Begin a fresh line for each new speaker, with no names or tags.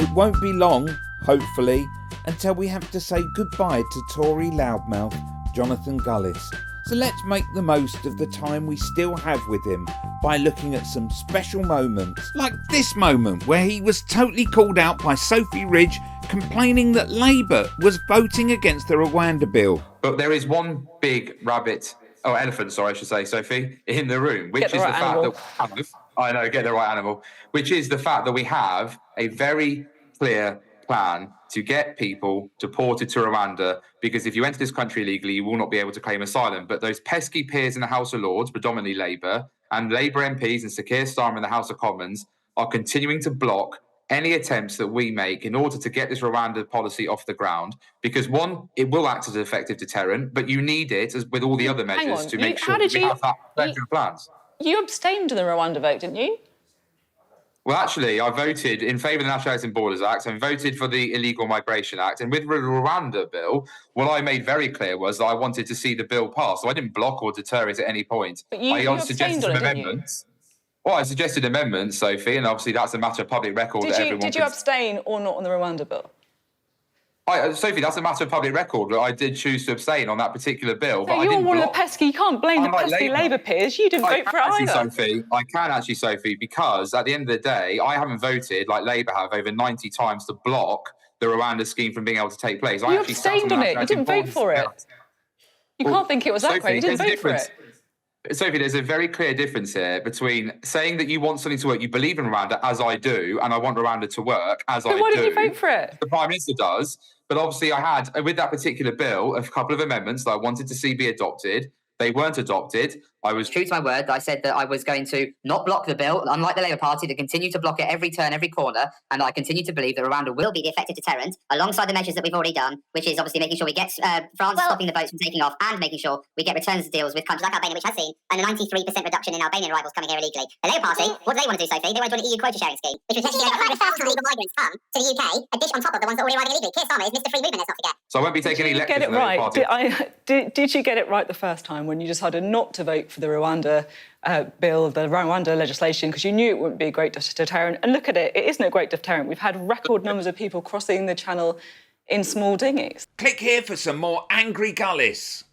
It won't be long, hopefully, until we have to say goodbye to Tory loudmouth Jonathan Gullis. So let's make the most of the time we still have with him by looking at some special moments, like this moment where he was totally called out by Sophie Ridge complaining that Labour was voting against the Rwanda bill.
But there is one big elephant, I should say, Sophie, in the room, which is the fact that I know, get the right animal, which is the fact that we have a very clear plan to get people deported to Rwanda, because if you enter this country illegally, you will not be able to claim asylum. But those pesky peers in the House of Lords, predominantly Labour, and Labour MPs and Sir Keir Starmer in the House of Commons are continuing to block any attempts that we make in order to get this Rwanda policy off the ground, because one, it will act as an effective deterrent, but you need it, as with all the other measures, to make sure that we have that effective plans.
You abstained in the Rwanda vote, didn't you?
Well, actually, I voted in favour of the Nationality and Borders Act and voted for the Illegal Migration Act. And with the Rwanda bill, what I made very clear was that I wanted to see the bill pass. So I didn't block or deter it at any point.
But you
suggested some amendments. Well, I suggested amendments, Sophie, and obviously that's a matter of public record.
Did you abstain or not on the Rwanda bill?
Sophie, that's a matter of public record. I did choose to abstain on that particular bill.
So you're one of the pesky, you can't blame the pesky Labour peers. You didn't vote for it either.
I can actually, Sophie, because at the end of the day, I haven't voted, like Labour have, over 90 times to block the Rwanda scheme from being able to take place.
You abstained on it. You didn't vote for it. You can't think it was that great. You didn't vote for it.
Sophie, there's a very clear difference here between saying that you want something to work, you believe in Rwanda, as I do, and I want Rwanda to work, as I do.
Why didn't you vote for it?
The Prime Minister does. But obviously I had, with that particular bill, a couple of amendments that I wanted to see be adopted. They weren't adopted. I was
true to my word. I said that I was going to not block the bill, unlike the Labour Party, to continue to block it every turn, every corner. And I continue to believe that Rwanda will be the effective deterrent, alongside the measures that we've already done, which is obviously making sure we get France stopping the boats from taking off, and making sure we get returns deals with countries like Albania, which has seen a 93% reduction in Albanian arrivals coming here illegally. The Labour Party, what do they want to do, Sophie? They want to do an EU quota sharing scheme, which would potentially get 100,000 illegal migrants come to the UK, a dish on top of the ones that are already arriving illegally. Keir Starmer is Mr. Free Movement, let's not forget.
So I won't be taking any lectures
from the Labour Party. Did you get it right the first time when you decided not to vote for the Rwanda bill, the Rwanda legislation, because you knew it wouldn't be a great deterrent? And look at it, it isn't a great deterrent. We've had record numbers of people crossing the channel in small dinghies.
Click here for some more angry Gullis.